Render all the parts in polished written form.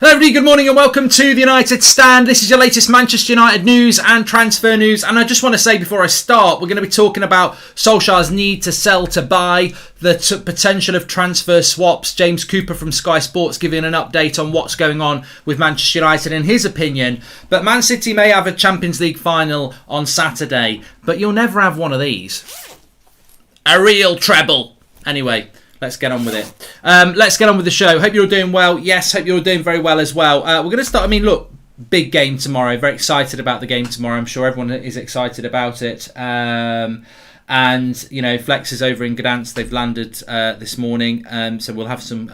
Hello everybody, good morning and welcome to the United Stand. This is your latest Manchester United news and transfer news, and I just want to say before I start, we're going to be talking about Solskjaer's need to sell to buy, the potential of transfer swaps, James Cooper from Sky Sports giving an update on what's going on with Manchester United in his opinion. But Man City may have a Champions League final on Saturday, but you'll never have one of these. A real treble. Anyway, let's get on with it. Let's get on with the show. Hope you're all doing well. Yes, hope you're all doing very well as well. We're going to start. Look, big game tomorrow. Very excited about the game tomorrow. I'm sure everyone is excited about it. And, you know, Flex is over in Gdansk. They've landed this morning. So we'll have some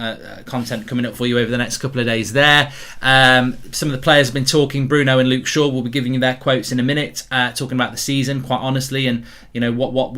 content coming up for you over the next couple of days there. Some of the players have been talking. Bruno and Luke Shaw will be giving you their quotes in a minute, talking about the season, quite honestly, and, you know, what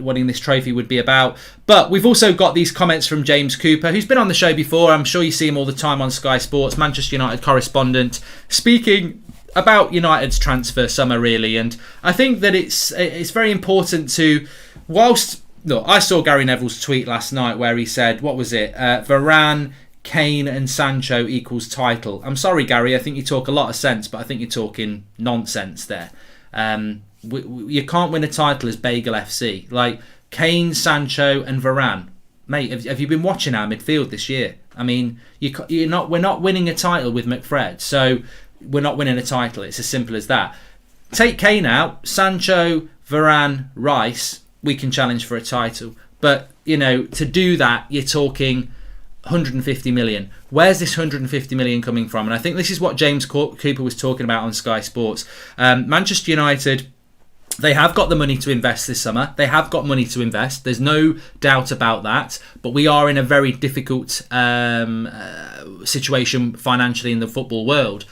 winning this trophy would be about. But we've also got these comments from James Cooper, who's been on the show before. I'm sure you see him all the time on Sky Sports, Manchester United correspondent, speaking about United's transfer summer, really. And I think that it's very important to, whilst, look, I saw Gary Neville's tweet last night where he said, what was it, Varane, Kane and Sancho equals title. I'm sorry, Gary, I think you talk a lot of sense, but I think you're talking nonsense there. You can't win a title as Bagel FC. Like, Kane, Sancho and Varane. Mate, have you been watching our midfield this year? I mean, we're not winning a title with McFred, so we're not winning a title. It's as simple as that. Take Kane out, Sancho, Varane, Rice, we can challenge for a title. But, you know, to do that, you're talking 150 million. Where's this 150 million coming from? And I think this is what James Cooper was talking about on Sky Sports. Manchester United, they have got the money to invest this summer. They have got money to invest. There's no doubt about that. But we are in a very difficult situation financially in the football world.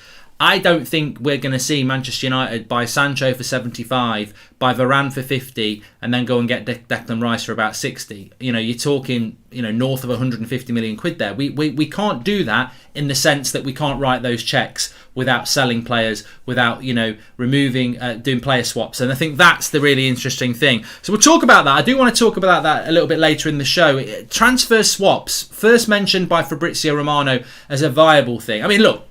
I don't think we're going to see Manchester United buy Sancho for 75, buy Varane for 50, and then go and get Declan Rice for about 60. You know, you're talking, you know, north of 150 million quid there. We can't do that in the sense that we can't write those checks without selling players, without, you know, removing, doing player swaps. And I think that's the really interesting thing. So we'll talk about that. I do want to talk about that a little bit later in the show. Transfer swaps, first mentioned by Fabrizio Romano as a viable thing. I mean, look,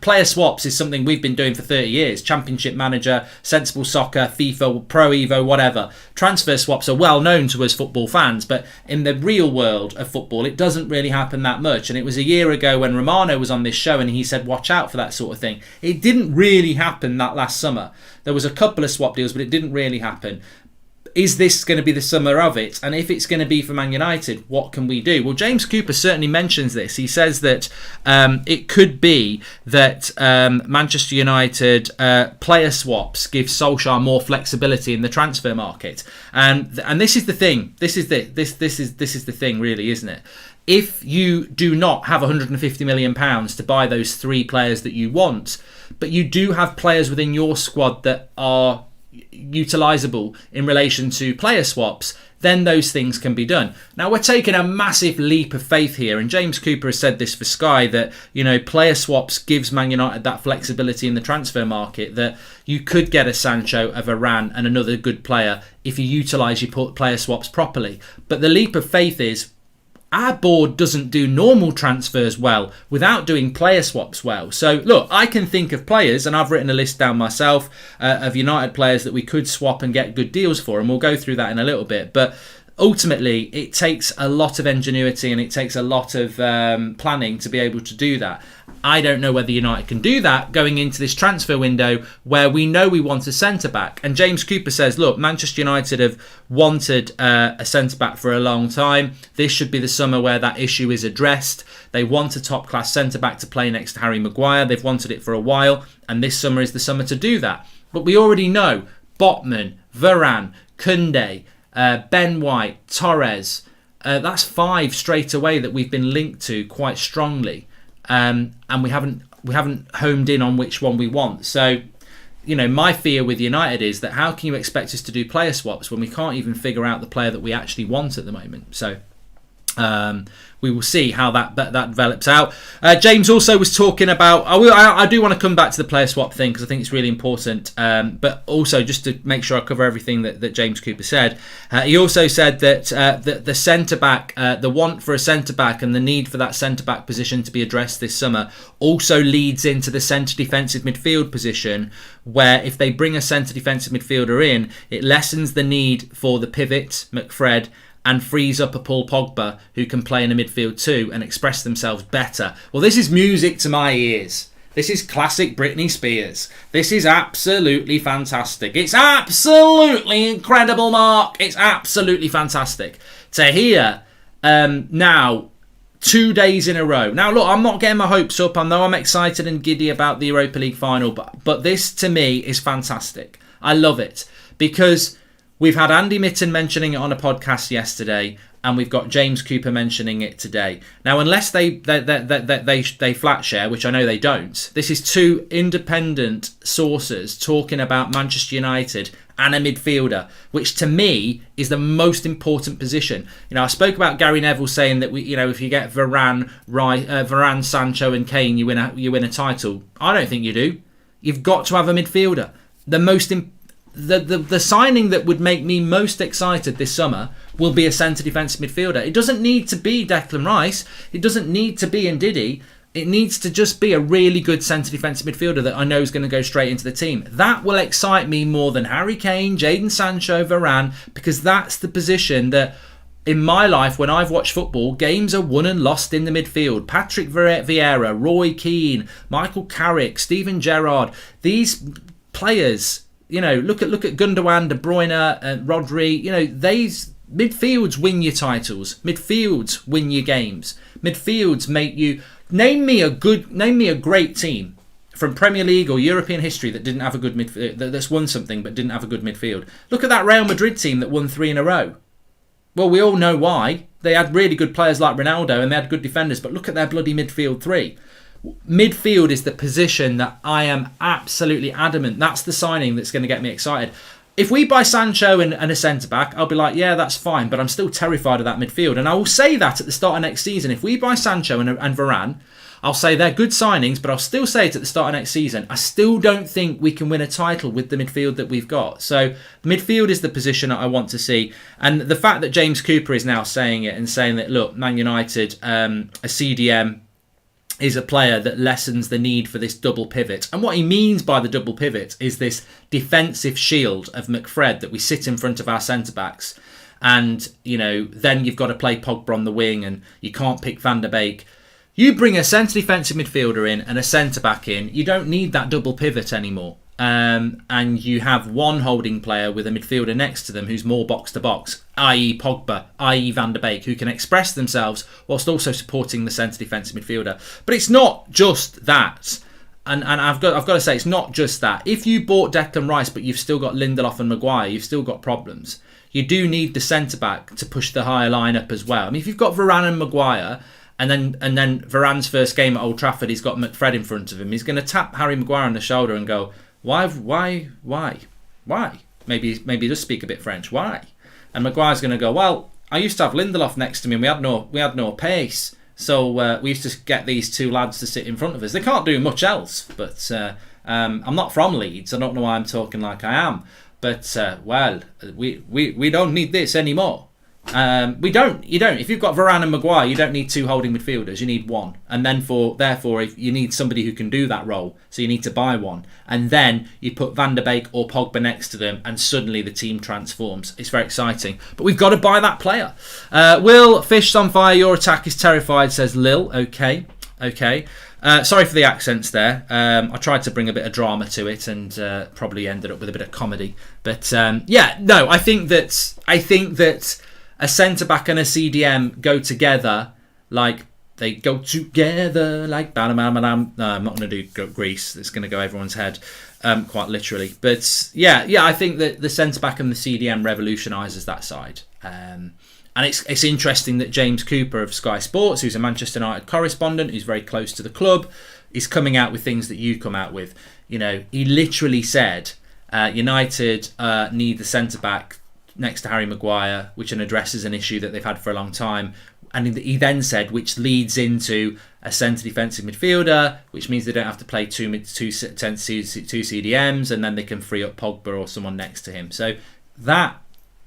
player swaps is something we've been doing for 30 years. Championship Manager, Sensible Soccer, FIFA, Pro Evo, whatever. Transfer swaps are well known to us football fans, but in the real world of football, it doesn't really happen that much. And it was a year ago when Romano was on this show and he said, watch out for that sort of thing. It didn't really happen that last summer. There was a couple of swap deals, but it didn't really happen. Is this going to be the summer of it? And if it's going to be for Man United, what can we do? Well, James Cooper certainly mentions this. He says that it could be that Manchester United player swaps give Solskjaer more flexibility in the transfer market. And this is the thing. This is the thing, really, isn't it? If you do not have £150 million to buy those three players that you want, but you do have players within your squad that are utilisable in relation to player swaps, then those things can be done. Now, we're taking a massive leap of faith here, and James Cooper has said this for Sky, that, you know, player swaps gives Man United that flexibility in the transfer market, that you could get a Sancho, a Varane and another good player if you utilise your player swaps properly. But the leap of faith is, our board doesn't do normal transfers well without doing player swaps well. So, look, I can think of players, and I've written a list down myself of United players that we could swap and get good deals for, and we'll go through that in a little bit. But ultimately, it takes a lot of ingenuity and it takes a lot of planning to be able to do that. I don't know whether United can do that going into this transfer window where we know we want a centre-back. And James Cooper says, look, Manchester United have wanted a centre-back for a long time. This should be the summer where that issue is addressed. They want a top-class centre-back to play next to Harry Maguire. They've wanted it for a while, and this summer is the summer to do that. But we already know Botman, Varane, Koundé, Ben White, Torres. That's 5 straight away that we've been linked to quite strongly. And we haven't homed in on which one we want. So, you know, my fear with United is that how can you expect us to do player swaps when we can't even figure out the player that we actually want at the moment? So We will see how that develops out. James also was talking about. I do want to come back to the player swap thing because I think it's really important. But also just to make sure I cover everything that James Cooper said. He also said that the centre back, the want for a centre back and the need for that centre back position to be addressed this summer also leads into the centre defensive midfield position, where if they bring a centre defensive midfielder in, it lessens the need for the pivot, McFred, and frees up a Paul Pogba who can play in the midfield too and express themselves better. Well, this is music to my ears. This is classic Britney Spears. This is absolutely fantastic. It's absolutely incredible, Mark. It's absolutely fantastic to hear now 2 days in a row. Now, look, I'm not getting my hopes up. I know I'm excited and giddy about the Europa League final, but this to me is fantastic. I love it because we've had Andy Mitten mentioning it on a podcast yesterday, and we've got James Cooper mentioning it today. Now, unless they flat share, which I know they don't, this is two independent sources talking about Manchester United and a midfielder, which to me is the most important position. You know, I spoke about Gary Neville saying that if you get Varane, Sancho, and Kane, you win a title. I don't think you do. You've got to have a midfielder. The signing that would make me most excited this summer will be a centre defensive midfielder. It doesn't need to be Declan Rice. It doesn't need to be Ndidi. It needs to just be a really good centre defensive midfielder that I know is going to go straight into the team. That will excite me more than Harry Kane, Jadon Sancho, Varane, because that's the position that in my life, when I've watched football, games are won and lost in the midfield. Patrick Vieira, Roy Keane, Michael Carrick, Steven Gerrard, these players. You know, look at Gundogan, De Bruyne, and Rodri. You know, these midfields win your titles. Midfields win your games. Midfields make you name me a great team from Premier League or European history that didn't have a good midfield, that's won something but didn't have a good midfield. Look at that Real Madrid team that won 3 in a row. Well, we all know why. They had really good players like Ronaldo and they had good defenders, but look at their bloody midfield three. Midfield is the position that I am absolutely adamant. That's the signing that's going to get me excited. If we buy Sancho and a centre-back, I'll be like, yeah, that's fine, but I'm still terrified of that midfield. And I will say that at the start of next season. If we buy Sancho and Varane, I'll say they're good signings, but I'll still say it at the start of next season. I still don't think we can win a title with the midfield that we've got. So midfield is the position that I want to see. And the fact that James Cooper is now saying it and saying that, look, Man United, a CDM, is a player that lessens the need for this double pivot. And what he means by the double pivot is this defensive shield of McFred that we sit in front of our centre-backs. And, you know, then you've got to play Pogba on the wing and you can't pick Van der Beek. You bring a centre defensive midfielder in and a centre-back in, you don't need that double pivot anymore. And you have one holding player with a midfielder next to them who's more box-to-box, i.e. Pogba, i.e. Van der Beek, who can express themselves whilst also supporting the centre defensive midfielder. But it's not just that. And I've got to say, it's not just that. If you bought Declan Rice but you've still got Lindelof and Maguire, you've still got problems. You do need the centre-back to push the higher line up as well. I mean, if you've got Varane and Maguire, and then Varane's first game at Old Trafford, he's got McFred in front of him, he's going to tap Harry Maguire on the shoulder and go, Why? Maybe just speak a bit French. Why? And Maguire's going to go, well, I used to have Lindelof next to me and we had no pace. So we used to get these two lads to sit in front of us. They can't do much else. But I'm not from Leeds. I don't know why I'm talking like I am. But, we don't need this anymore. You don't. If you've got Varane and Maguire, you don't need two holding midfielders. You need one, and then therefore, if you need somebody who can do that role, so you need to buy one, and then you put Van der Beek or Pogba next to them, and suddenly the team transforms. It's very exciting, but we've got to buy that player. Will Fish on fire? Your attack is terrified, says Lil. Okay. Sorry for the accents there. I tried to bring a bit of drama to it, and probably ended up with a bit of comedy. But I think that a centre-back and a CDM go together like they go together like bam. No, I'm not going to do Grease. It's going to go everyone's head, quite literally. But I think that the centre-back and the CDM revolutionises that side. And it's interesting that James Cooper of Sky Sports, who's a Manchester United correspondent, who's very close to the club, is coming out with things that you come out with. You know, he literally said United need the centre-back next to Harry Maguire, which addresses an issue that they've had for a long time, And he then said, which leads into a centre defensive midfielder, which means they don't have to play two CDMs, and then they can free up Pogba or someone next to him. So that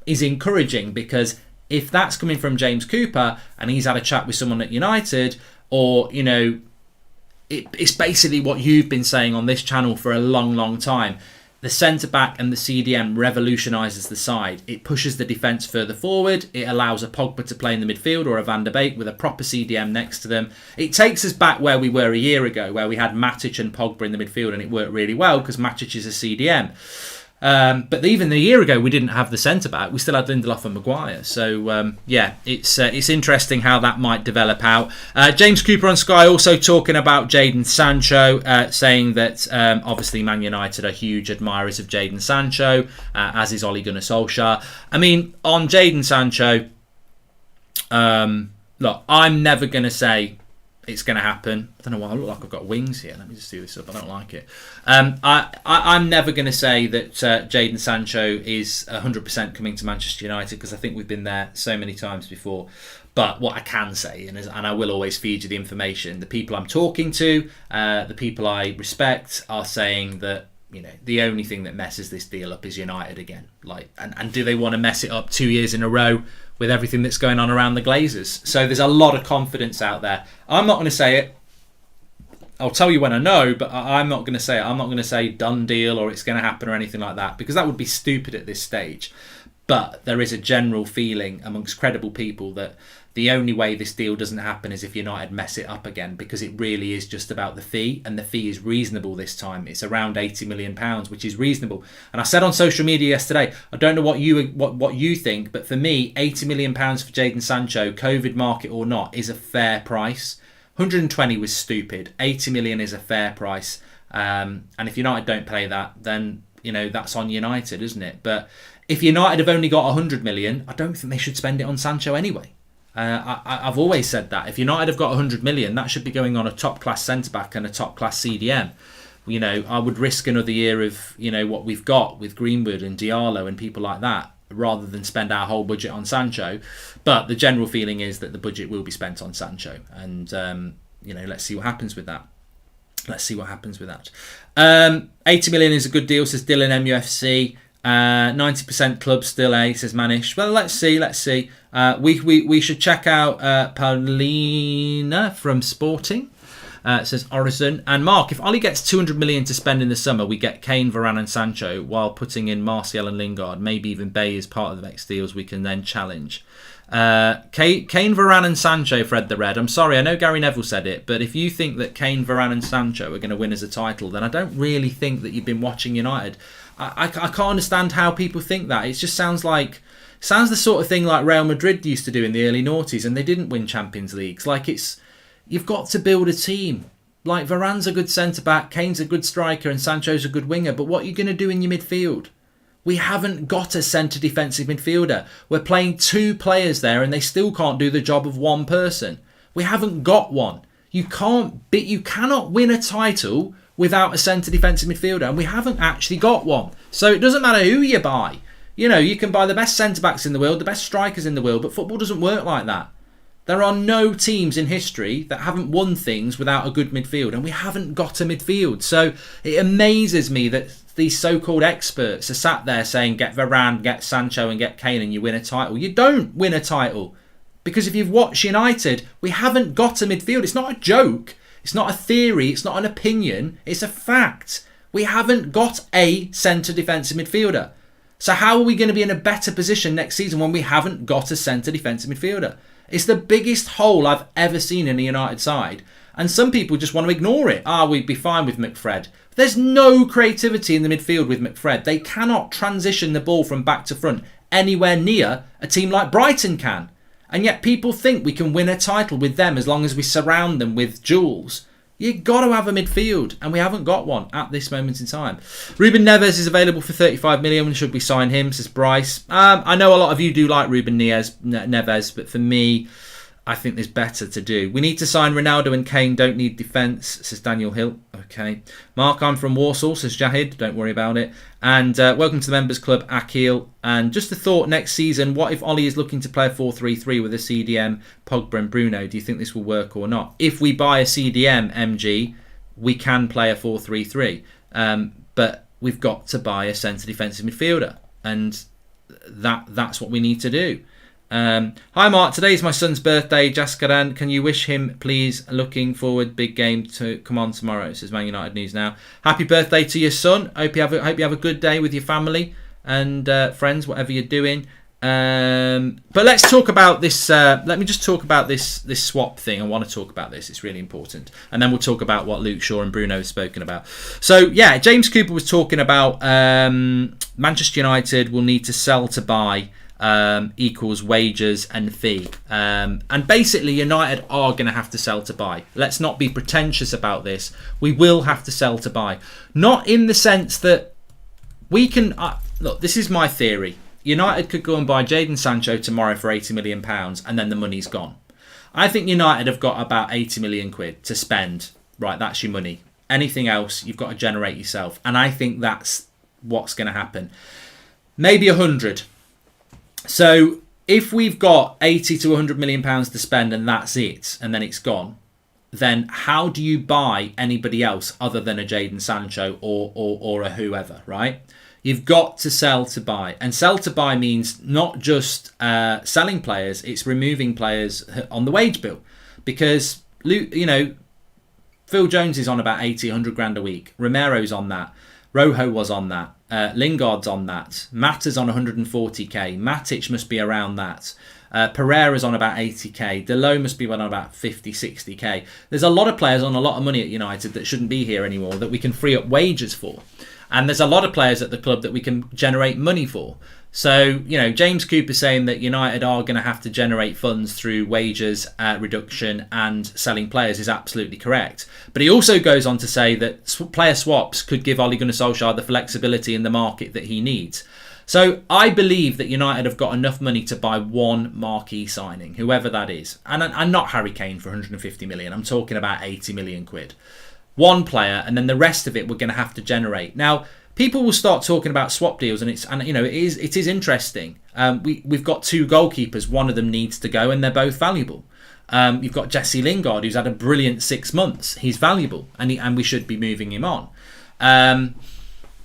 is encouraging, because if that's coming from James Cooper and he's had a chat with someone at United, or, you know, it's basically what you've been saying on this channel for a long, long time. The centre-back and the CDM revolutionises the side. It pushes the defence further forward. It allows a Pogba to play in the midfield, or a Van der Beek with a proper CDM next to them. It takes us back where we were a year ago, where we had Matic and Pogba in the midfield, and it worked really well because Matic is a CDM. But even a year ago, we didn't have the centre-back. We still had Lindelof and Maguire. So, it's interesting how that might develop out. James Cooper on Sky also talking about Jadon Sancho, saying that obviously Man United are huge admirers of Jadon Sancho, as is Ole Gunnar Solskjaer. I mean, on Jadon Sancho, look, I'm never going to say it's going to happen. I don't know why I look like I've got wings here. Let me just do this up. I don't like it. I'm never going to say that Jadon Sancho is 100% coming to Manchester United, because I think we've been there so many times before. But what I can say, and I will always feed you the information, the people I'm talking to, the people I respect, are saying that, you know, the only thing that messes this deal up is United again. Like, and do they want to mess it up 2 years in a row with everything that's going on around the Glazers? So there's a lot of confidence out there. I'm not going to say it. I'll tell you when I know, but I'm not going to say it. I'm not going to say done deal or it's going to happen or anything like that, because that would be stupid at this stage. But there is a general feeling amongst credible people that the only way this deal doesn't happen is if United mess it up again, because it really is just about the fee, and the fee is reasonable this time. It's around £80 million, which is reasonable. And I said on social media yesterday, I don't know what you think, but for me, £80 million for Jadon Sancho, COVID market or not, is a fair price. 120 was stupid. 80 million is a fair price. And if United don't pay that, then, you know, that's on United, isn't it? But if United have only got 100 million, I don't think they should spend it on Sancho anyway. I've always said that. If United have got 100 million, that should be going on a top-class centre-back and a top-class CDM. You know, I would risk another year of, you know, what we've got with Greenwood and Diallo and people like that, rather than spend our whole budget on Sancho. But the general feeling is that the budget will be spent on Sancho. And, you know, let's see what happens with that. 80 million is a good deal, says Dylan MUFC. 90% club still A, says Manish. Well, let's see. We should check out Paulina from Sporting, says Orison. And Mark, if Ollie gets 200 million to spend in the summer, we get Kane, Varane and Sancho, while putting in Martial and Lingard, maybe even Bay as part of the next deals we can then challenge. Kane, Varane and Sancho, Fred the Red. I'm sorry, I know Gary Neville said it, but if you think that Kane, Varane and Sancho are going to win as a title, then I don't really think that you've been watching United. I can't understand how people think that. It just sounds the sort of thing like Real Madrid used to do in the early noughties, and they didn't win Champions Leagues. Like, you've got to build a team. Like, Varane's a good centre-back, Kane's a good striker, and Sancho's a good winger, but what are you going to do in your midfield? We haven't got a centre defensive midfielder. We're playing two players there, and they still can't do the job of one person. We haven't got one. You cannot win a title without a centre defensive midfielder, and we haven't actually got one. So it doesn't matter who you buy. You know, you can buy the best centre-backs in the world, the best strikers in the world, but football doesn't work like that. There are no teams in history that haven't won things without a good midfield, and we haven't got a midfield. So it amazes me that these so-called experts are sat there saying, get Varane, get Sancho and get Kane and you win a title. You don't win a title, because if you've watched United, we haven't got a midfield. It's not a joke. It's not a theory. It's not an opinion. It's a fact. We haven't got a centre defensive midfielder. So how are we going to be in a better position next season when we haven't got a centre defensive midfielder? It's the biggest hole I've ever seen in a United side. And some people just want to ignore it. We'd be fine with McFred. There's no creativity in the midfield with McFred. They cannot transition the ball from back to front anywhere near a team like Brighton can. And yet people think we can win a title with them as long as we surround them with jewels. You've got to have a midfield, and we haven't got one at this moment in time. Ruben Neves is available for 35 million. Should we sign him, says Bryce. I know a lot of you do like Ruben Neves, but for me, I think there's better to do. We need to sign Ronaldo and Kane, don't need defence, says Daniel Hill. Okay. Mark, I'm from Warsaw, says Jahid. Don't worry about it. And welcome to the Members Club, Akil. And just a thought, next season, what if Ollie is looking to play a 4-3-3 with a CDM, Pogba and Bruno? Do you think this will work or not? If we buy a CDM, MG, we can play a 4-3-3. But we've got to buy a centre defensive midfielder. And that's what we need to do. Hi Mark, today is my son's birthday. Jaskaran, can you wish him please? Looking forward, big game to come on tomorrow, says Man United News Now. Happy birthday to your son. Hope you have a good day with your family and friends, whatever you're doing. But let's talk about this. Let me just talk about this swap thing. I want to talk about this. It's really important. And then we'll talk about what Luke Shaw and Bruno have spoken about. So, yeah, James Cooper was talking about Manchester United will need to sell to buy equals wages and fee. And basically, United are going to have to sell to buy. Let's not be pretentious about this. We will have to sell to buy. Not in the sense that we can... look, this is my theory. United could go and buy Jadon Sancho tomorrow for £80 million and then the money's gone. I think United have got about 80 million quid to spend. Right, that's your money. Anything else, you've got to generate yourself. And I think that's what's going to happen. Maybe 100. So if we've got 80 to 100 million pounds to spend and that's it, and then it's gone, then how do you buy anybody else other than a Jadon Sancho or a whoever, right? You've got to sell to buy. And sell to buy means not just selling players, it's removing players on the wage bill. Because, you know, Phil Jones is on about 80, 100 grand a week. Romero's on that. Rojo was on that. Lingard's on that. Mata's on 140k. Matic must be around that. Pereira's on about 80k. Delo must be on about 50, 60k. There's a lot of players on a lot of money at United that shouldn't be here anymore that we can free up wages for. And there's a lot of players at the club that we can generate money for. So, you know, James Cooper saying that United are going to have to generate funds through wages reduction and selling players is absolutely correct. But he also goes on to say that player swaps could give Ole Gunnar Solskjaer the flexibility in the market that he needs. So I believe that United have got enough money to buy one marquee signing, whoever that is. And not Harry Kane for 150 million. I'm talking about 80 million quid. One player, and then the rest of it we're going to have to generate. Now, people will start talking about swap deals, and you know it is interesting. We've got two goalkeepers. One of them needs to go, and they're both valuable. You've got Jesse Lingard, who's had a brilliant 6 months. He's valuable, and we should be moving him on.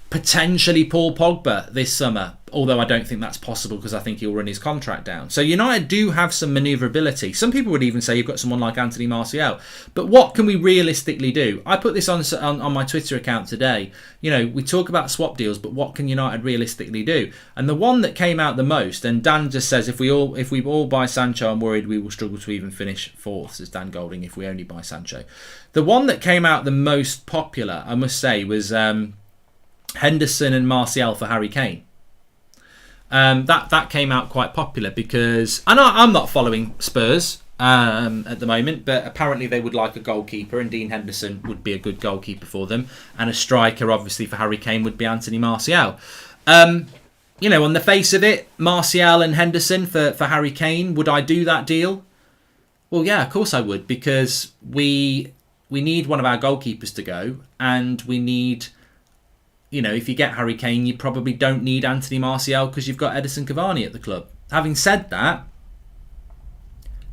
Potentially Paul Pogba this summer, although I don't think that's possible because I think he'll run his contract down. So United do have some manoeuvrability. Some people would even say you've got someone like Anthony Martial. But what can we realistically do? I put this on my Twitter account today. You know, we talk about swap deals, but what can United realistically do? And the one that came out the most, and Dan just says, if we all buy Sancho, I'm worried we will struggle to even finish fourth, says Dan Golding, if we only buy Sancho. The one that came out the most popular, I must say, was Henderson and Martial for Harry Kane. That came out quite popular because I'm not following Spurs at the moment, but apparently they would like a goalkeeper, and Dean Henderson would be a good goalkeeper for them, and a striker obviously for Harry Kane would be Anthony Martial. You know, on the face of it, Martial and Henderson for Harry Kane, would I do that deal? Well, yeah, of course I would, because we need one of our goalkeepers to go, and we need... You know, if you get Harry Kane, you probably don't need Anthony Martial because you've got Edison Cavani at the club. Having said that,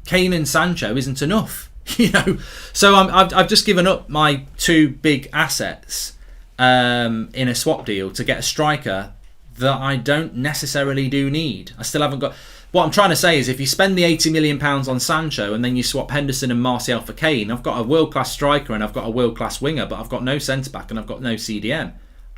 Kane and Sancho isn't enough, you know. So I've just given up my two big assets in a swap deal to get a striker that I don't necessarily do need. I still haven't got... What I'm trying to say is if you spend the £80 million on Sancho and then you swap Henderson and Martial for Kane, I've got a world-class striker and I've got a world-class winger, but I've got no centre-back and I've got no CDM.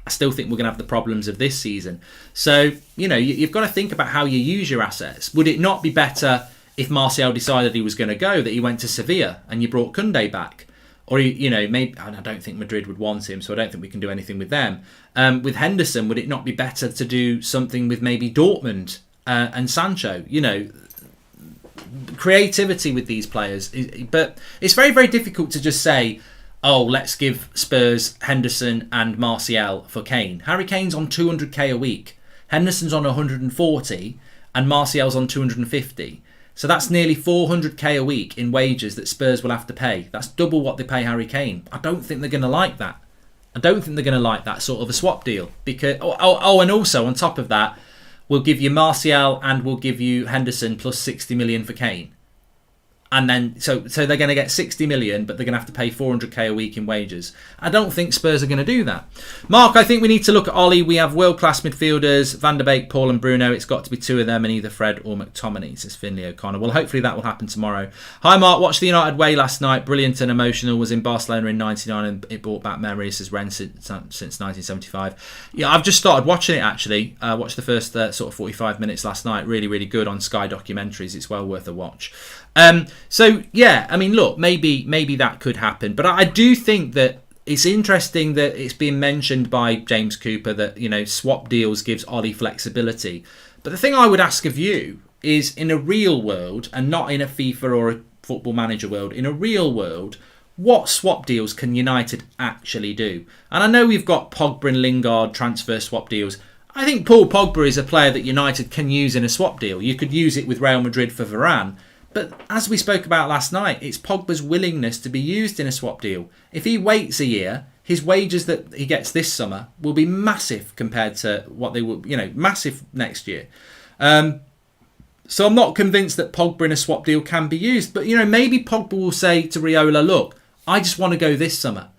I still think we're going to have the problems of this season. So, you know, you've got to think about how you use your assets. Would it not be better if Martial decided he was going to go, that he went to Sevilla and you brought Koundé back? Or, you know, maybe, and I don't think Madrid would want him, so I don't think we can do anything with them. With Henderson, would it not be better to do something with maybe Dortmund and Sancho? You know, creativity with these players. But it's very, very difficult to just say, oh, let's give Spurs Henderson and Martial for Kane. Harry Kane's on 200k a week. Henderson's on 140 and Martial's on 250. So that's nearly 400k a week in wages that Spurs will have to pay. That's double what they pay Harry Kane. I don't think they're going to like that. I don't think they're going to like that sort of a swap deal. Because and also on top of that, we'll give you Martial and we'll give you Henderson plus 60 million for Kane. And then, so they're going to get 60 million, but they're going to have to pay 400k a week in wages. I don't think Spurs are going to do that. Mark, I think we need to look at Ollie. We have world-class midfielders, Van der Beek, Paul and Bruno. It's got to be two of them and either Fred or McTominay, says Finlay O'Connor. Well, hopefully that will happen tomorrow. Hi, Mark. Watched the United way last night. Brilliant and emotional. Was in Barcelona in 99 and it brought back memories, says Ren, since 1975. Yeah, I've just started watching it, actually. Watched the first sort of 45 minutes last night. Really, really good on Sky documentaries. It's well worth a watch. So yeah, I mean, look, maybe that could happen, but I do think that it's interesting that it's been mentioned by James Cooper that, you know, swap deals gives Ollie flexibility. But the thing I would ask of you is, in a real world, and not in a FIFA or a Football Manager world, in a real world, what swap deals can United actually do? And I know we've got Pogba and Lingard transfer swap deals. I think Paul Pogba is a player that United can use in a swap deal. You could use it with Real Madrid for Varane. But as we spoke about last night, it's Pogba's willingness to be used in a swap deal. If he waits a year, his wages that he gets this summer will be massive compared to what they will, you know, massive next year. So I'm not convinced that Pogba in a swap deal can be used. But, you know, maybe Pogba will say to Raiola, look, I just want to go this summer.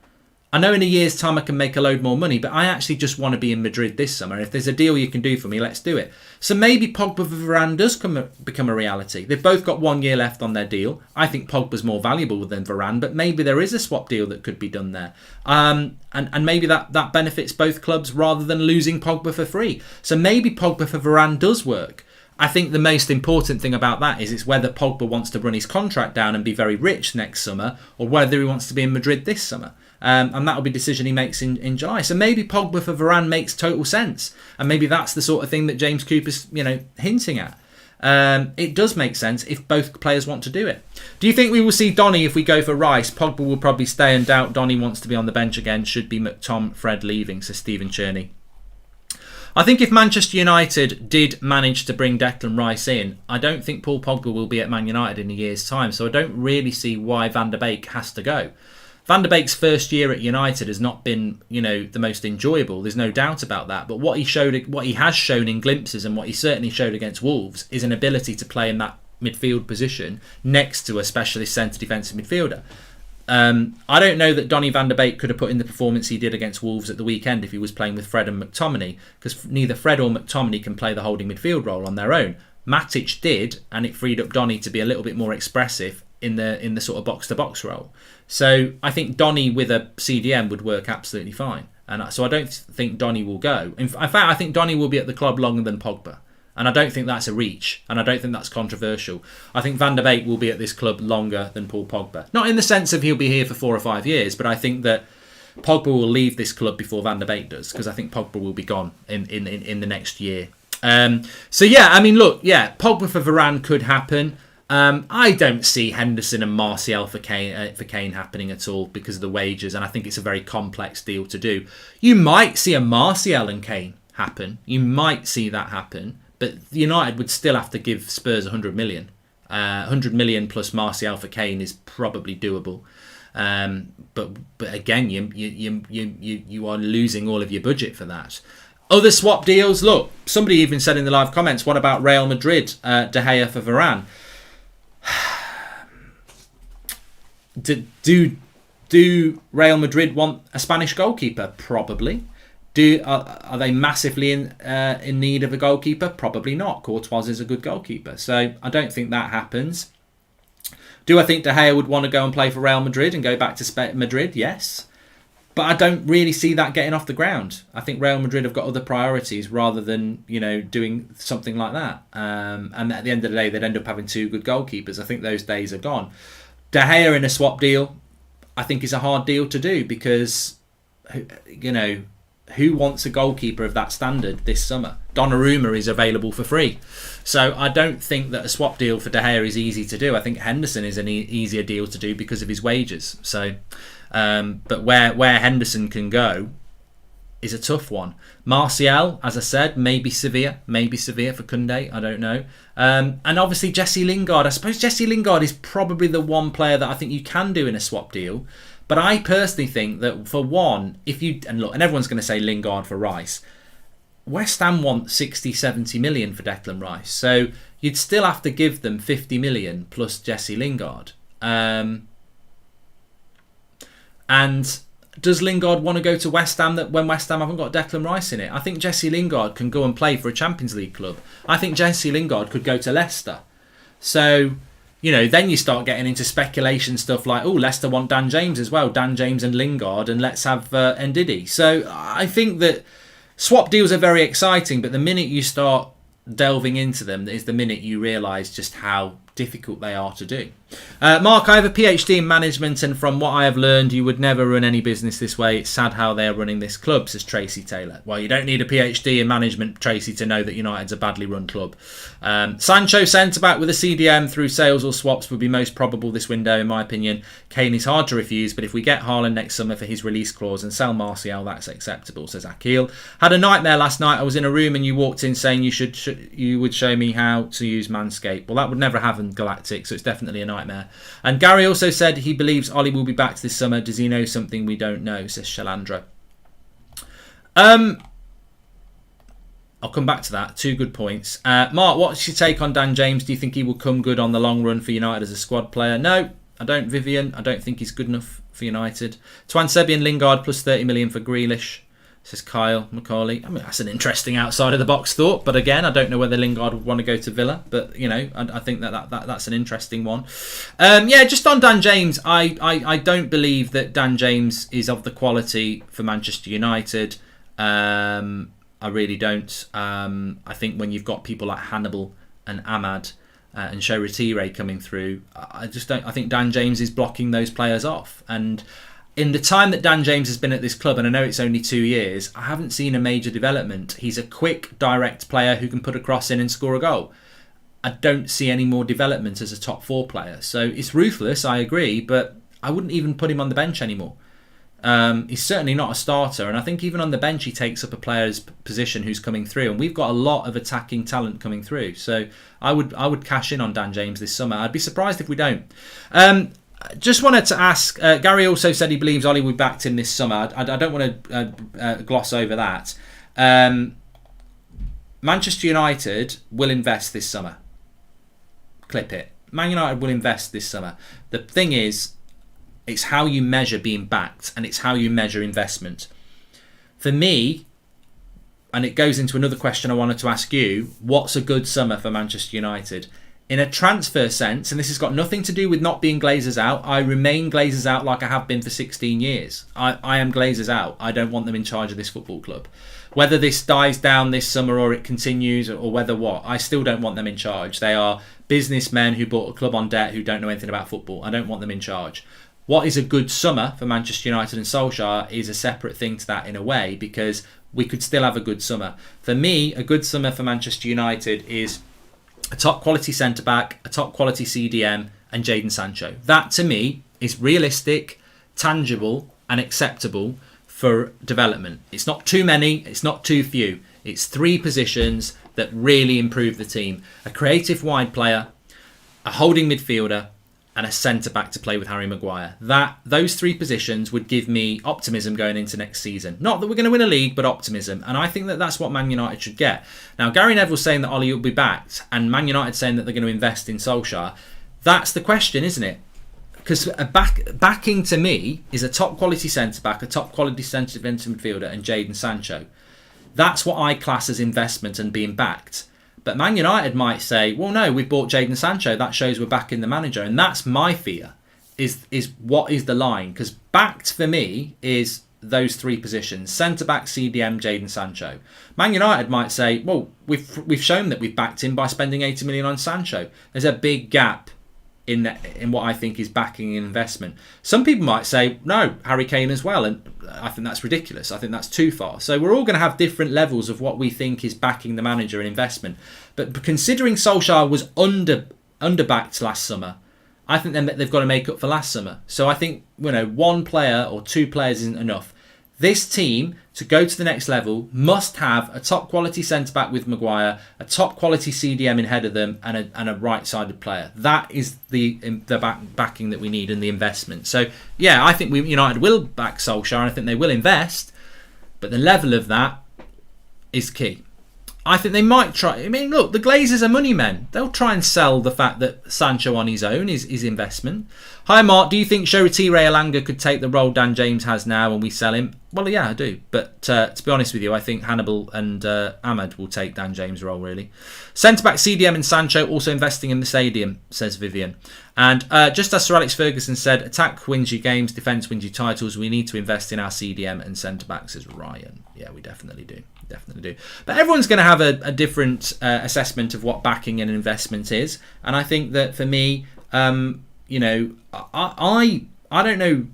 I know in a year's time I can make a load more money, but I actually just want to be in Madrid this summer. If there's a deal you can do for me, let's do it. So maybe Pogba for Varane does become a reality. They've both got 1 year left on their deal. I think Pogba's more valuable than Varane, but maybe there is a swap deal that could be done there. And maybe that benefits both clubs rather than losing Pogba for free. So maybe Pogba for Varane does work. I think the most important thing about that is it's whether Pogba wants to run his contract down and be very rich next summer, or whether he wants to be in Madrid this summer. And that will be a decision he makes in July. So maybe Pogba for Varane makes total sense. And maybe that's the sort of thing that James Cooper's, you know, hinting at. It does make sense if both players want to do it. Do you think we will see Donny if we go for Rice? Pogba will probably stay, and doubt Donny wants to be on the bench again. Should be McTom, Fred leaving, says Stephen Cherney. I think if Manchester United did manage to bring Declan Rice in, I don't think Paul Pogba will be at Man United in a year's time. So I don't really see why Van der Beek has to go. Van der Beek's first year at United has not been, you know, the most enjoyable. There's no doubt about that. But what he has shown in glimpses, and what he certainly showed against Wolves, is an ability to play in that midfield position next to a specialist centre defensive midfielder. I don't know that Donny van der Beek could have put in the performance he did against Wolves at the weekend if he was playing with Fred and McTominay, because neither Fred or McTominay can play the holding midfield role on their own. Matic did, and it freed up Donny to be a little bit more expressive in the sort of box-to-box role. So I think Donny with a CDM would work absolutely fine. And so I don't think Donny will go. In fact, I think Donny will be at the club longer than Pogba. And I don't think that's a reach. And I don't think that's controversial. I think Van der Beek will be at this club longer than Paul Pogba. Not in the sense of he'll be here for 4 or 5 years, but I think that Pogba will leave this club before Van der Beek does, because I think Pogba will be gone in the next year. So yeah, I mean, look, yeah, Pogba for Varane could happen. I don't see Henderson and Martial for Kane happening at all because of the wages, and I think it's a very complex deal to do. You might see a Martial and Kane happen. You might see that happen, but United would still have to give Spurs 100 million. 100 million plus Martial for Kane is probably doable. But again, you are losing all of your budget for that. Other swap deals. Look, somebody even said in the live comments, what about Real Madrid, De Gea for Varane? Do Real Madrid want a Spanish goalkeeper? Probably. Are they massively in need of a goalkeeper? Probably not. Courtois is a good goalkeeper, so I don't think that happens. Do I think De Gea would want to go and play for Real Madrid and go back to Madrid? Yes. But I don't really see that getting off the ground. I think Real Madrid have got other priorities rather than, you know, doing something like that. And at the end of the day, they'd end up having 2 good goalkeepers. I think those days are gone. De Gea in a swap deal, I think is a hard deal to do because, you know, who wants a goalkeeper of that standard this summer? Donnarumma is available for free. So I don't think that a swap deal for De Gea is easy to do. I think Henderson is an easier deal to do because of his wages. So, but where Henderson can go, is a tough one. Martial, as I said, maybe Sevilla for Koundé, I don't know. And obviously Jesse Lingard. I suppose Jesse Lingard is probably the one player that I think you can do in a swap deal. But I personally think that for one, and everyone's going to say Lingard for Rice. West Ham want 60, 70 million for Declan Rice. So you'd still have to give them 50 million plus Jesse Lingard. And does Lingard want to go to West Ham when West Ham haven't got Declan Rice in it? I think Jesse Lingard can go and play for a Champions League club. I think Jesse Lingard could go to Leicester. So, then you start getting into speculation stuff like, Leicester want Dan James as well. Dan James and Lingard, and let's have Ndidi. So I think that swap deals are very exciting, but the minute you start delving into them is the minute you realise just how difficult they are to do. Mark, I have a PhD in management, and from what I have learned, you would never run any business this way. It's sad how they are running this club, says Tracy Taylor. Well, you don't need a PhD in management, Tracy, to know that United's a badly run club. Sancho centre-back with a CDM through sales or swaps would be most probable this window, in my opinion. Kane is hard to refuse, but if we get Haaland next summer for his release clause and sell Martial, that's acceptable, says Akil. Had a nightmare last night. I was in a room and you walked in saying you would show me how to use Manscaped. Well, that would never happen, Galactic, so it's definitely a nightmare. And Gary also said he believes Ollie will be back this summer. Does he know something we don't know, says Shalandra. I'll come back to that. Two good points. Mark, what's your take on Dan James? Do you think he will come good on the long run for United as a squad player? No, I don't, Vivian. I don't think he's good enough for United. Twan Sebian Lingard plus 30 million for Grealish, says Kyle Macaulay. I mean, that's an interesting outside of the box thought, but again, I don't know whether Lingard would want to go to Villa, but I think that's an interesting one. Just on Dan James, I don't believe that Dan James is of the quality for Manchester United. I really don't. I think when you've got people like Hannibal and Ahmad and Shoretire coming through, I think Dan James is blocking those players off. And in the time that Dan James has been at this club, and I know it's only 2 years, I haven't seen a major development. He's a quick, direct player who can put a cross in and score a goal. I don't see any more development as a top 4 player. So it's ruthless, I agree, but I wouldn't even put him on the bench anymore. He's certainly not a starter, and I think even on the bench he takes up a player's position who's coming through, and we've got a lot of attacking talent coming through. So I would cash in on Dan James this summer. I'd be surprised if we don't. Just wanted to ask, Gary also said he believes Ollie will be backed in this summer. I don't want to gloss over that. Manchester United will invest this summer. Clip it. Man United will invest this summer. The thing is, it's how you measure being backed, and it's how you measure investment. For me, and it goes into another question I wanted to ask you, what's a good summer for Manchester United? In a transfer sense, and this has got nothing to do with not being Glazers out, I remain Glazers out like I have been for 16 years. I am Glazers out. I don't want them in charge of this football club. Whether this dies down this summer or it continues or whether what, I still don't want them in charge. They are businessmen who bought a club on debt who don't know anything about football. I don't want them in charge. What is a good summer for Manchester United and Solskjaer is a separate thing to that in a way, because we could still have a good summer. For me, a good summer for Manchester United is a top quality centre-back, a top quality CDM and Jadon Sancho. That to me is realistic, tangible and acceptable for development. It's not too many, it's not too few. It's 3 positions that really improve the team. A creative wide player, a holding midfielder and a centre-back to play with Harry Maguire. Those 3 positions would give me optimism going into next season. Not that we're going to win a league, but optimism. And I think that that's what Man United should get. Now, Gary Neville's saying that Ollie will be backed, and Man United saying that they're going to invest in Solskjaer. That's the question, isn't it? Because backing to me is a top-quality centre-back, a top-quality centre midfielder, and Jadon Sancho. That's what I class as investment and being backed. But Man United might say, well, no, we've bought Jadon Sancho. That shows we're backing the manager. And that's my fear, is what is the line? Because backed for me is those 3 positions. Centre-back, CDM, Jadon Sancho. Man United might say, well, we've shown that we've backed him by spending 80 million on Sancho. There's a big gap in what I think is backing an investment. Some people might say, no, Harry Kane as well. And I think that's ridiculous. I think that's too far. So we're all going to have different levels of what we think is backing the manager and investment. But considering Solskjaer was underbacked last summer, I think they've got to make up for last summer. So I think 1 player or 2 players isn't enough. This team, to go to the next level, must have a top quality centre-back with Maguire, a top quality CDM in head of them, and a right-sided player. That is the backing that we need and the investment. So, yeah, I think United will back Solskjaer, and I think they will invest, but the level of that is key. I think they might try. I mean, look, the Glazers are money men. They'll try and sell the fact that Sancho on his own is investment. Hi, Mark. Do you think Shoretire Elanga could take the role Dan James has now when we sell him? Well, yeah, I do. But to be honest with you, I think Hannibal and Ahmed will take Dan James' role, really. Centre-back CDM and Sancho also investing in the stadium, says Vivian. And just as Sir Alex Ferguson said, attack wins you games, defence wins you titles. We need to invest in our CDM and centre-back, says Ryan. Yeah, we definitely do. Definitely do. But everyone's going to have a different assessment of what backing and investment is. And I think that for me, I don't know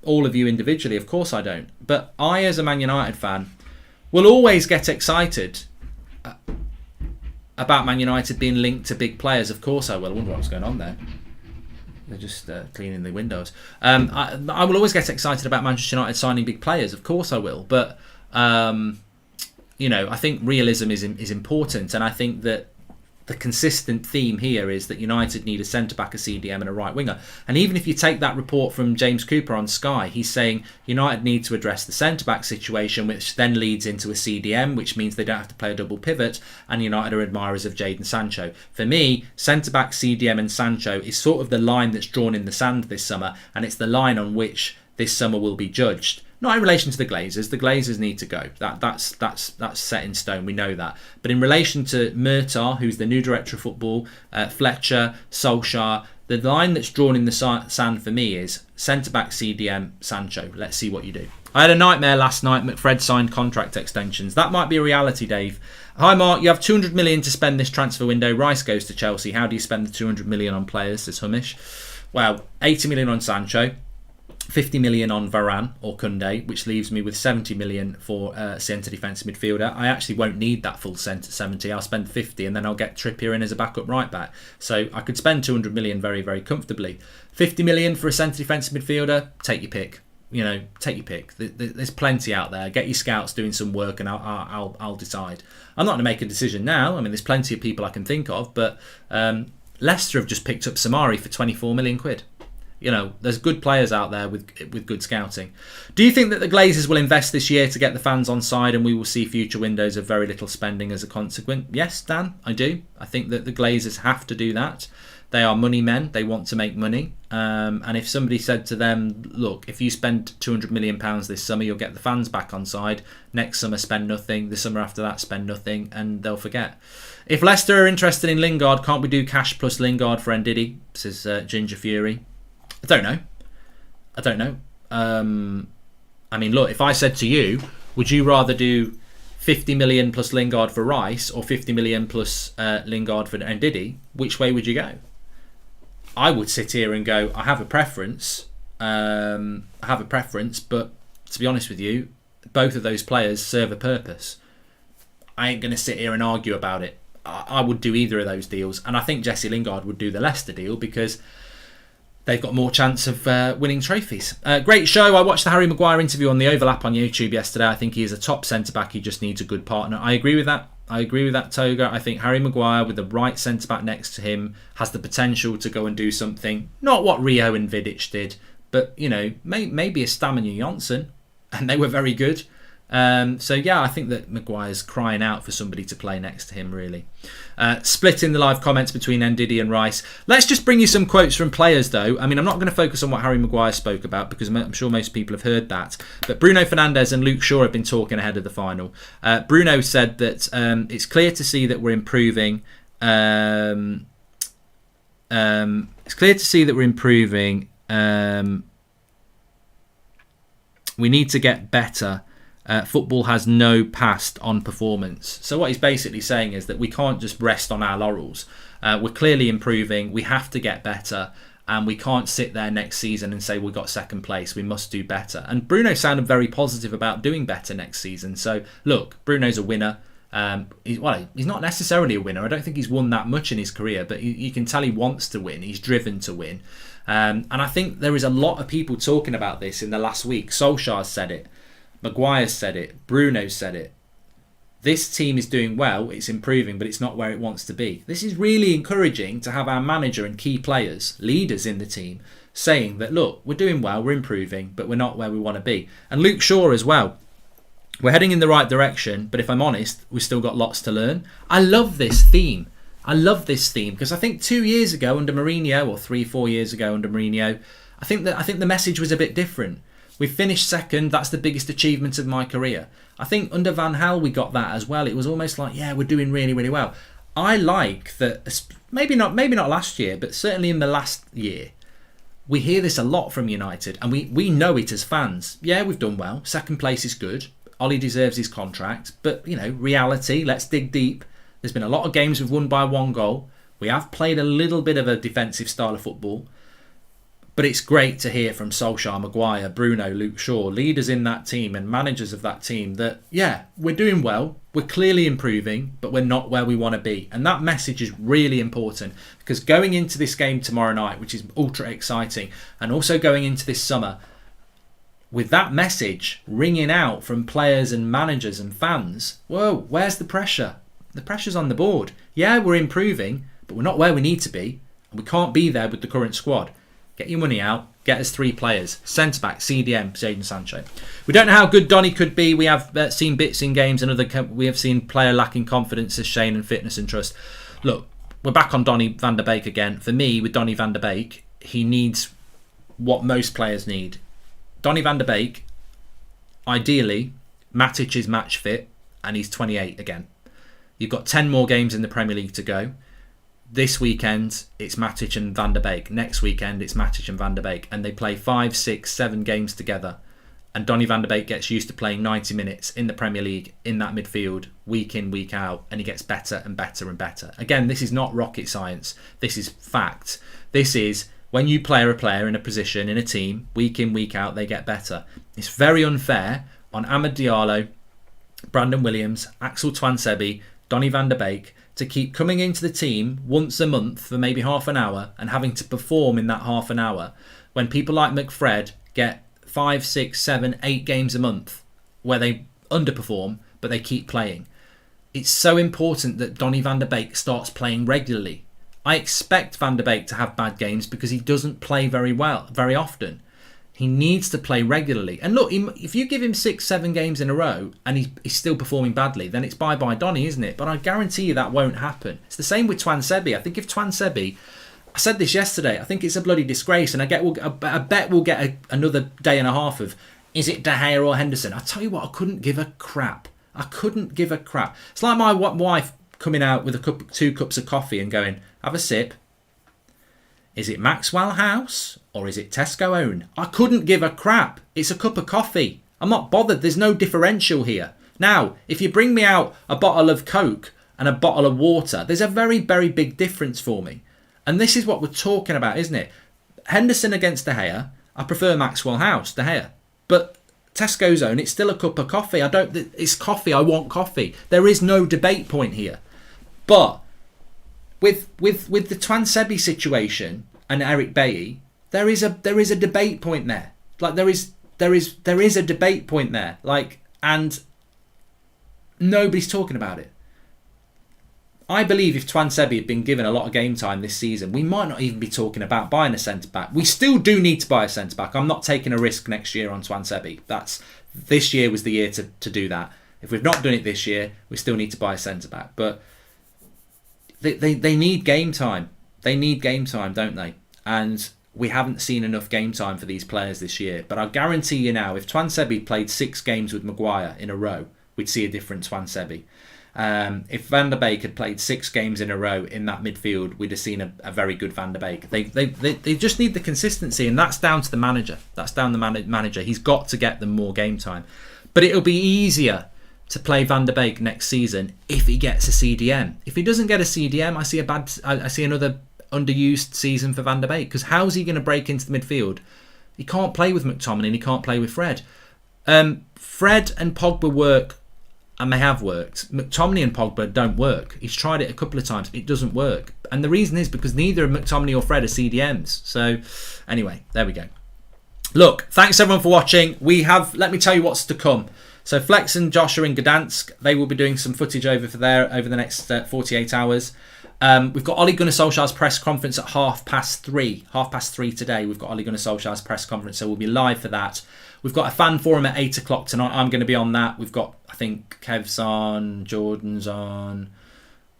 all of you individually, of course I don't. But I, as a Man United fan, will always get excited about Man United being linked to big players. Of course I will. I wonder what's going on there. They're just cleaning the windows. I will always get excited about Manchester United signing big players. Of course I will. But I think realism is important, and I think that the consistent theme here is that United need a centre-back, a CDM and a right winger. And even if you take that report from James Cooper on Sky, he's saying United need to address the centre-back situation, which then leads into a CDM, which means they don't have to play a double pivot, and United are admirers of Jadon Sancho. For me, centre-back, CDM and Sancho is sort of the line that's drawn in the sand this summer, and it's the line on which this summer will be judged. Not in relation to the Glazers. The Glazers need to go. That's set in stone. We know that. But in relation to Murtaugh, who's the new director of football, Fletcher, Solskjaer, the line that's drawn in the sand for me is centre-back, CDM, Sancho. Let's see what you do. I had a nightmare last night. McFred signed contract extensions. That might be a reality, Dave. Hi, Mark. You have 200 million to spend this transfer window. Rice goes to Chelsea. How do you spend the 200 million on players, says Humish? Well, 80 million on Sancho. 50 million on Varane or Koundé, which leaves me with 70 million for centre defensive midfielder. I actually won't need that full 70. I'll spend 50 and then I'll get Trippier in as a backup right back. So I could spend 200 million very, very comfortably. 50 million for a centre defensive midfielder, take your pick. Take your pick. There's plenty out there. Get your scouts doing some work and I'll decide. I'm not going to make a decision now. I mean, there's plenty of people I can think of, but Leicester have just picked up Samari for 24 million quid. There's good players out there with good scouting. Do you think that the Glazers will invest this year to get the fans on side and we will see future windows of very little spending as a consequence? Yes, Dan, I do. I think that the Glazers have to do that. They are money men. They want to make money. And if somebody said to them, look, if you spend £200 million this summer, you'll get the fans back on side. Next summer, spend nothing. The summer after that, spend nothing. And they'll forget. If Leicester are interested in Lingard, can't we do cash plus Lingard for Ndidi? Says Ginger Fury. I don't know. I mean, look, if I said to you, would you rather do 50 million plus Lingard for Rice or 50 million plus Lingard for Ndidi? Which way would you go? I would sit here and go, I have a preference. But to be honest with you, both of those players serve a purpose. I ain't going to sit here and argue about it. I would do either of those deals. And I think Jesse Lingard would do the Leicester deal because they've got more chance of winning trophies. Great show. I watched the Harry Maguire interview on the Overlap on YouTube yesterday. I think he is a top centre-back. He just needs a good partner. I agree with that. Toga. I think Harry Maguire with the right centre-back next to him has the potential to go and do something. Not what Rio and Vidic did, but, maybe a Stammen Johnson. And they were very good. I think that Maguire's crying out for somebody to play next to him, really. Splitting the live comments between Ndidi and Rice. Let's just bring you some quotes from players, though. I mean, I'm not going to focus on what Harry Maguire spoke about because I'm sure most people have heard that. But Bruno Fernandes and Luke Shaw have been talking ahead of the final. Bruno said that it's clear to see that we're improving. We need to get better. Football has no past on performance. So what he's basically saying is that we can't just rest on our laurels. We're clearly improving. We have to get better. And we can't sit there next season and say we got second place. We must do better. And Bruno sounded very positive about doing better next season. So look, Bruno's a winner. He's not necessarily a winner. I don't think he's won that much in his career. But you can tell he wants to win. He's driven to win. And I think there is a lot of people talking about this in the last week. Solskjaer said it. Maguire's said it. Bruno's said it. This team is doing well, it's improving, but it's not where it wants to be. This is really encouraging to have our manager and key players, leaders in the team, saying that, look, we're doing well, we're improving, but we're not where we want to be. And Luke Shaw as well. We're heading in the right direction, but if I'm honest, we've still got lots to learn. I love this theme. I love this theme because I think 2 years ago under Mourinho, or 3-4 years ago under Mourinho, I think the message was a bit different. We finished second. That's the biggest achievement of my career. I think under Van Gaal we got that as well. It was almost like, yeah, we're doing really, really well. I like that. Maybe not last year, but certainly in the last year, we hear this a lot from United, and we know it as fans. Yeah, we've done well. Second place is good. Ollie deserves his contract, but reality. Let's dig deep. There's been a lot of games we've won by 1 goal. We have played a little bit of a defensive style of football. But it's great to hear from Solskjaer, Maguire, Bruno, Luke Shaw, leaders in that team and managers of that team that, yeah, we're doing well, we're clearly improving, but we're not where we want to be. And that message is really important because going into this game tomorrow night, which is ultra exciting, and also going into this summer, with that message ringing out from players and managers and fans, whoa, where's the pressure? The pressure's on the board. Yeah, we're improving, but we're not where we need to be, and we can't be there with the current squad. Get your money out. Get us 3 players. Centre-back, CDM, Jadon Sancho. We don't know how good Donny could be. We have seen bits in games and we have seen player lacking confidence as Shane and fitness and trust. Look, we're back on Donny van der Beek again. For me, with Donny van der Beek, he needs what most players need. Donny van der Beek, ideally, Matic is match fit and he's 28 again. You've got 10 more games in the Premier League to go. This weekend, it's Matic and Van der Beek. Next weekend, it's Matic and Van der Beek. And they play 5, 6, 7 games together. And Donny van der Beek gets used to playing 90 minutes in the Premier League, in that midfield, week in, week out. And he gets better and better and better. Again, this is not rocket science. This is fact. This is when you play a player in a position, in a team, week in, week out, they get better. It's very unfair on Amad Diallo, Brandon Williams, Axel Tuanzebe, Donny van der Beek, to keep coming into the team once a month for maybe half an hour and having to perform in that half an hour when people like McFred get 5, 6, 7, 8 games a month where they underperform but they keep playing. It's so important that Donny van der Beek starts playing regularly. I expect Van der Beek to have bad games because he doesn't play very well, very often. He needs to play regularly. And look, if you give him 6, 7 games in a row and he's still performing badly, then it's bye-bye Donny, isn't it? But I guarantee you that won't happen. It's the same with Tuanzebe. I think if Tuanzebe, I said this yesterday, I think it's a bloody disgrace. And I bet we'll get another day and a half of, is it De Gea or Henderson? I tell you what, I couldn't give a crap. I couldn't give a crap. It's like my wife coming out with 2 cups of coffee and going, have a sip. Is it Maxwell House or is it Tesco own? I couldn't give a crap. It's a cup of coffee. I'm not bothered. There's no differential here. Now, if you bring me out a bottle of Coke and a bottle of water, there's a very, very big difference for me. And this is what we're talking about, isn't it? Henderson against De Gea. I prefer Maxwell House, De Gea. But Tesco's own, it's still a cup of coffee. It's coffee. I want coffee. There is no debate point here. But with the Tuanzebe situation and Eric Bailly, there is a debate point there. Like there is a debate point there. Like, and nobody's talking about it. I believe if Tuanzebe had been given a lot of game time this season, we might not even be talking about buying a centre back. We still do need to buy a centre back. I'm not taking a risk next year on Tuanzebe. This year was the year to do that. If we've not done it this year, we still need to buy a centre back. But they need game time. They need game time, don't they? And we haven't seen enough game time for these players this year. But I guarantee you now, if Tuanzebe played 6 games with Maguire in a row, we'd see a different Tuanzebe. If Van der Beek had played 6 games in a row in that midfield, we'd have seen a very good Van der Beek. They just need the consistency, and that's down to the manager. That's down the manager. He's got to get them more game time. But it'll be easier to play Van der Beek next season if he gets a CDM. If he doesn't get a CDM, I see another underused season for Van der Beek, because how's he going to break into the midfield? He can't play with McTominay and he can't play with Fred. Fred and Pogba work, and they have worked. McTominay and Pogba don't work. He's tried it a couple of times. It doesn't work. And the reason is because neither McTominay or Fred are CDMs. So anyway, there we go. Look, thanks everyone for watching. Let me tell you what's to come. So Flex and Josh are in Gdansk. They will be doing some footage over the next 48 hours. We've got Ole Gunnar Solskjaer's press conference at 3:30. 3:30 today. We've got Ole Gunnar Solskjaer's press conference, so we'll be live for that. We've got a fan forum at 8 o'clock tonight. I'm going to be on that. We've got, I think, Kev's on, Jordan's on,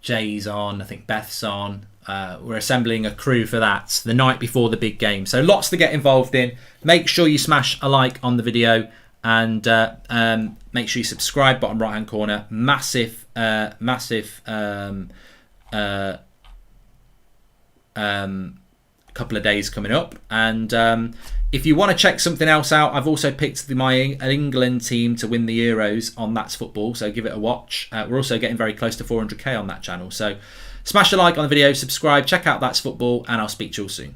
Jay's on, I think Beth's on. We're assembling a crew for that the night before the big game. So lots to get involved in. Make sure you smash a like on the video and make sure you subscribe, bottom right hand corner. Massive couple of days coming up. And if you want to check something else out, I've also picked my England team to win the Euros on That's Football, so give it a watch. We're also getting very close to 400k on that channel, so smash a like on the video, subscribe, check out That's Football, and I'll speak to you all soon.